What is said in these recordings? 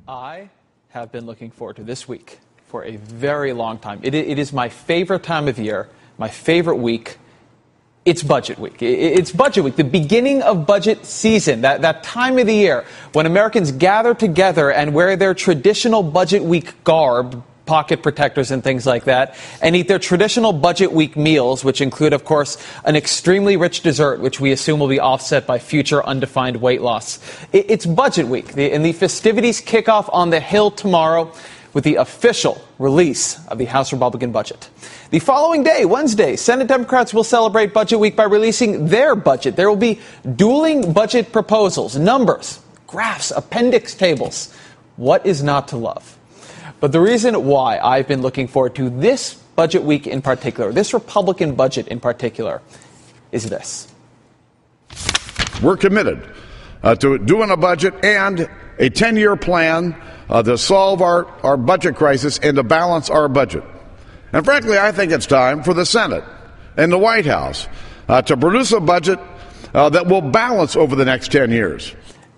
I have been looking forward to this week for a very long time. It is my favorite time of year, my favorite week. It's budget week. It's budget week, the beginning of budget season, that time of the year when Americans gather together and wear their traditional budget week garb, pocket protectors and things like that, and eat their traditional budget week meals, which include, of course, an extremely rich dessert, which we assume will be offset by future undefined weight loss. It's budget week, and the festivities kick off on the Hill tomorrow with the official release of the House Republican budget. The following day, Wednesday, Senate Democrats will celebrate Budget Week by releasing their budget. There will be dueling budget proposals, numbers, graphs, appendix tables. What is not to love? But the reason why I've been looking forward to this budget week in particular, this Republican budget in particular, is this. We're committed to doing a budget and a 10-year plan to solve our budget crisis and to balance our budget. And frankly, I think it's time for the Senate and the White House to produce a budget that will balance over the next 10 years.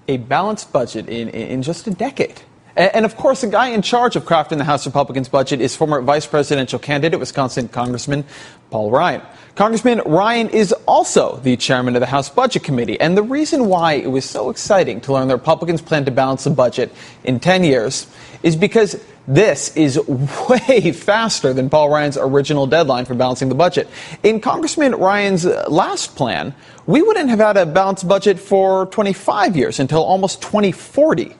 A balanced budget in just a decade. And of course, the guy in charge of crafting the House Republicans' budget is former vice presidential candidate, Wisconsin Congressman Paul Ryan. Congressman Ryan is also the chairman of the House Budget Committee. And the reason why it was so exciting to learn the Republicans plan to balance the budget in 10 years is because this is way faster than Paul Ryan's original deadline for balancing the budget. In Congressman Ryan's last plan, we wouldn't have had a balanced budget for 25 years until almost 2040.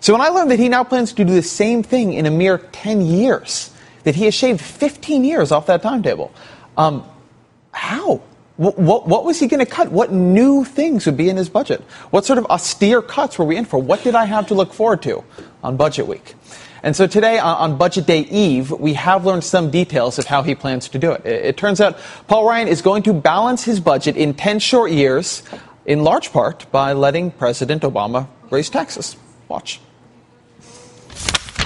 So when I learned that he now plans to do the same thing in a mere 10 years, that he has shaved 15 years off that timetable, how? What was he going to cut? What new things would be in his budget? What sort of austere cuts were we in for? What did I have to look forward to on Budget Week? And so today, on Budget Day Eve, we have learned some details of how he plans to do it. It turns out Paul Ryan is going to balance his budget in 10 short years, in large part by letting President Obama raise taxes. Watch.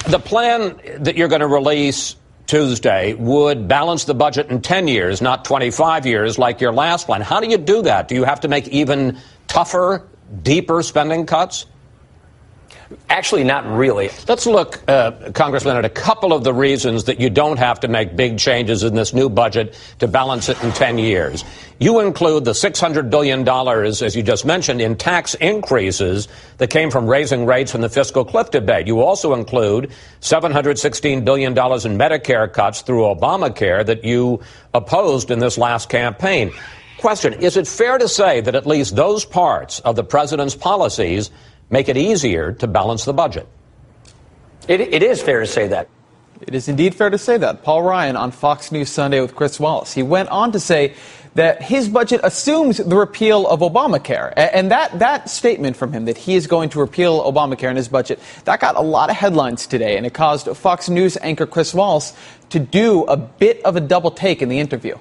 The plan that you're going to release Tuesday would balance the budget in 10 years, not 25 years like your last plan. How do you do that? Do you have to make even tougher, deeper spending cuts? Actually, not really. Let's look, Congressman, at a couple of the reasons that you don't have to make big changes in this new budget to balance it in 10 years. You include the $600 billion, as you just mentioned, in tax increases that came from raising rates in the fiscal cliff debate. You also include $716 billion in Medicare cuts through Obamacare that you opposed in this last campaign. Question, is it fair to say that at least those parts of the president's policies make it easier to balance the budget? It is fair to say that. It is indeed fair to say that. Paul Ryan on Fox News Sunday with Chris Wallace. He went on to say that his budget assumes the repeal of Obamacare. And that statement from him, that he is going to repeal Obamacare in his budget, that got a lot of headlines today. And it caused Fox News anchor Chris Wallace to do a bit of a double take in the interview.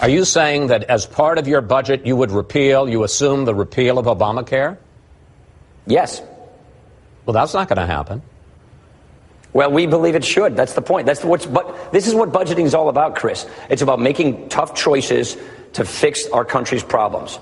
Are you saying that as part of your budget you assume the repeal of Obamacare? Yes. Well, that's not going to happen. Well, we believe it should. That's the point. This is what budgeting is all about, Chris. It's about making tough choices to fix our country's problems.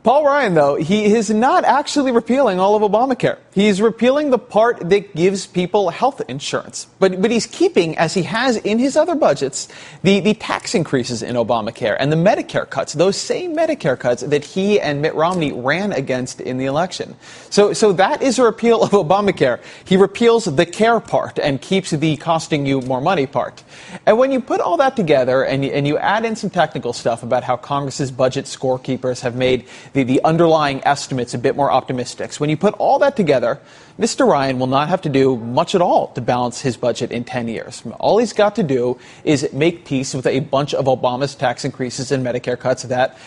Paul Ryan, though, he is not actually repealing all of Obamacare. He's repealing the part that gives people health insurance. But he's keeping, as he has in his other budgets, the tax increases in Obamacare and the Medicare cuts, those same Medicare cuts that he and Mitt Romney ran against in the election. So that is a repeal of Obamacare. He repeals the care part and keeps the costing you more money part. And when you put all that together and you add in some technical stuff about how Congress's budget scorekeepers have made the underlying estimates a bit more optimistic. So when you put all that together, Mr. Ryan will not have to do much at all to balance his budget in 10 years. All he's got to do is make peace with a bunch of Obama's tax increases and Medicare cuts that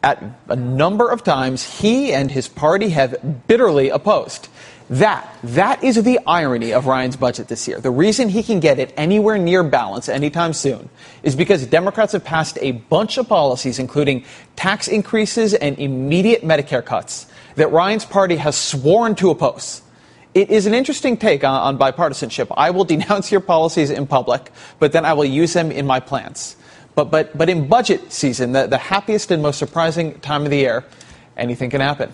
at a number of times he and his party have bitterly opposed. That is the irony of Ryan's budget this year. The reason he can get it anywhere near balance anytime soon is because Democrats have passed a bunch of policies, including tax increases and immediate Medicare cuts, that Ryan's party has sworn to oppose. It is an interesting take on bipartisanship. I will denounce your policies in public, but then I will use them in my plans. But in budget season, the happiest and most surprising time of the year, anything can happen.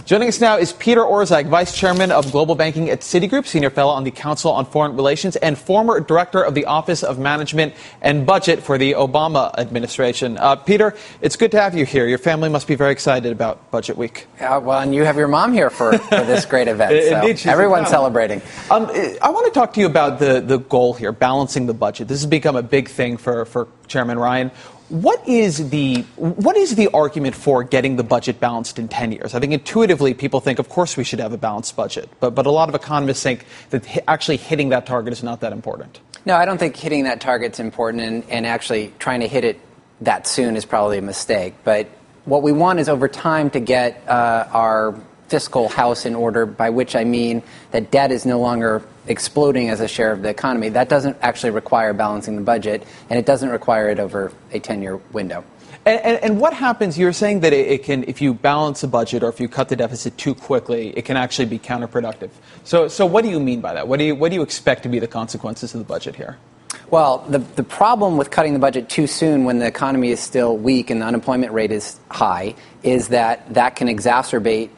Joining us now is Peter Orszag, Vice Chairman of Global Banking at Citigroup, Senior Fellow on the Council on Foreign Relations, and former Director of the Office of Management and Budget for the Obama administration. Peter, it's good to have you here. Your family must be very excited about Budget Week. Well, and you have your mom here for this great event. Indeed, so everyone's celebrating. I want to talk to you about the goal here, balancing the budget. This has become a big thing for Chairman Ryan. What is the argument for getting the budget balanced in 10 years? I think intuitively people think, of course, we should have a balanced budget. But a lot of economists think that actually hitting that target is not that important. No, I don't think hitting that target's important, and actually trying to hit it that soon is probably a mistake. But what we want is over time to get our fiscal house in order, by which I mean that debt is no longer exploding as a share of the economy. That doesn't actually require balancing the budget, and it doesn't require it over a 10-year window. And what happens, you're saying that it can, if you balance the budget or if you cut the deficit too quickly, it can actually be counterproductive. So what do you mean by that? What do you expect to be the consequences of the budget here? Well, the problem with cutting the budget too soon when the economy is still weak and the unemployment rate is high is that can exacerbate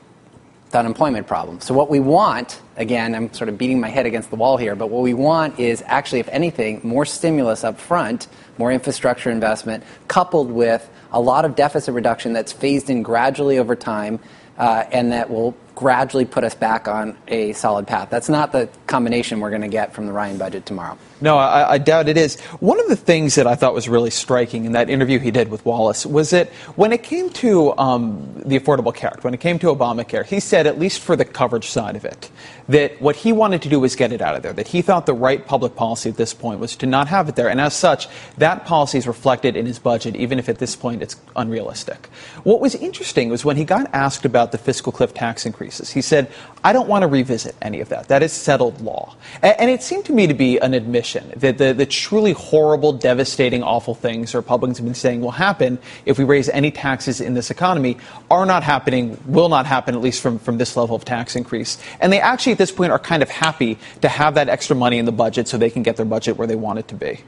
the unemployment problem. So what we want, again, I'm sort of beating my head against the wall here, but what we want is actually, if anything, more stimulus up front, more infrastructure investment, coupled with a lot of deficit reduction that's phased in gradually over time, and that will gradually put us back on a solid path. That's not the combination we're going to get from the Ryan budget tomorrow. No, I doubt it is. One of the things that I thought was really striking in that interview he did with Wallace was that when it came to the Affordable Care Act, when it came to Obamacare, he said, at least for the coverage side of it, that what he wanted to do was get it out of there, that he thought the right public policy at this point was to not have it there. And as such, that policy is reflected in his budget, even if at this point it's unrealistic. What was interesting was when he got asked about the fiscal cliff tax increases, he said, I don't want to revisit any of that. That is settled law. And it seemed to me to be an admission that the truly horrible, devastating, awful things Republicans have been saying will happen if we raise any taxes in this economy are not happening, will not happen, at least from this level of tax increase. And they actually, at this point, are kind of happy to have that extra money in the budget so they can get their budget where they want it to be.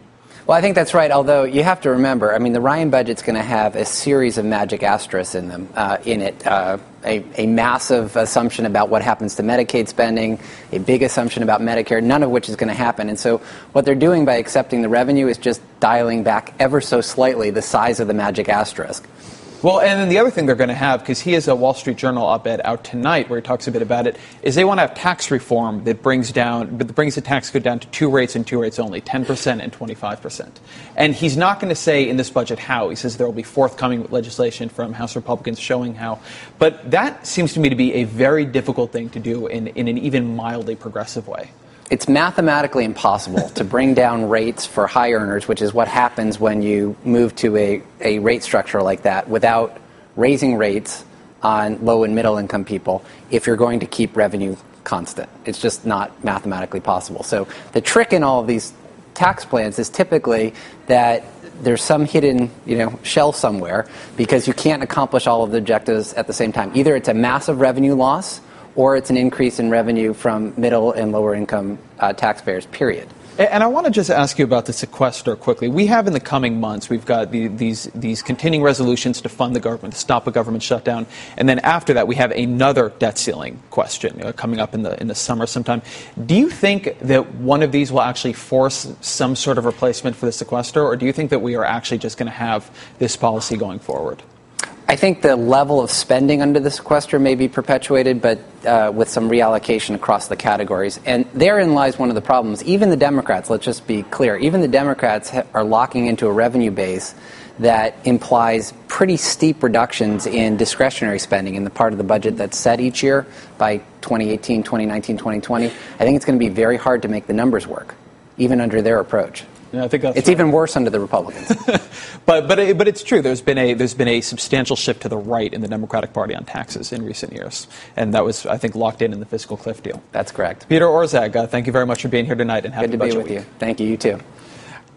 Well, I think that's right, although you have to remember, I mean, the Ryan budget's going to have a series of magic asterisks in them, a massive assumption about what happens to Medicaid spending, a big assumption about Medicare, none of which is going to happen. And so what they're doing by accepting the revenue is just dialing back ever so slightly the size of the magic asterisk. Well, and then the other thing they're going to have, because he has a Wall Street Journal op-ed out tonight where he talks a bit about it, is they want to have tax reform that brings the tax code down to two rates and two rates only, 10% and 25%. And he's not going to say in this budget how. He says there will be forthcoming legislation from House Republicans showing how. But that seems to me to be a very difficult thing to do in an even mildly progressive way. It's mathematically impossible to bring down rates for high earners, which is what happens when you move to a rate structure like that, without raising rates on low and middle income people if you're going to keep revenue constant. It's just not mathematically possible. So the trick in all of these tax plans is typically that there's some hidden, shell somewhere because you can't accomplish all of the objectives at the same time. Either it's a massive revenue loss or it's an increase in revenue from middle and lower income taxpayers, period. And I want to just ask you about the sequester quickly. We have in the coming months, we've got these continuing resolutions to fund the government, to stop a government shutdown. And then after that, we have another debt ceiling question coming up in the summer sometime. Do you think that one of these will actually force some sort of replacement for the sequester, or do you think that we are actually just going to have this policy going forward? I think the level of spending under the sequester may be perpetuated, but with some reallocation across the categories. And therein lies one of the problems. Even the Democrats, let's just be clear, even the Democrats are locking into a revenue base that implies pretty steep reductions in discretionary spending in the part of the budget that's set each year by 2018, 2019, 2020. I think it's going to be very hard to make the numbers work, even under their approach. Yeah, I think that's it's right. Even worse under the Republicans. but it's true. There's been a substantial shift to the right in the Democratic Party on taxes in recent years, and that was, I think, locked in the fiscal cliff deal. That's correct. Peter Orszag, thank you very much for being here tonight, and happy Good to Budget be with Week. you. Thank you. You too.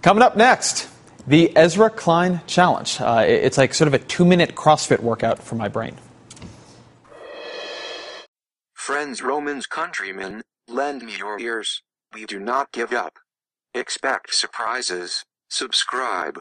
Coming up next, the Ezra Klein Challenge. It's like sort of a 2-minute CrossFit workout for my brain. Friends, Romans, countrymen, lend me your ears. We do not give up. Expect surprises. Subscribe.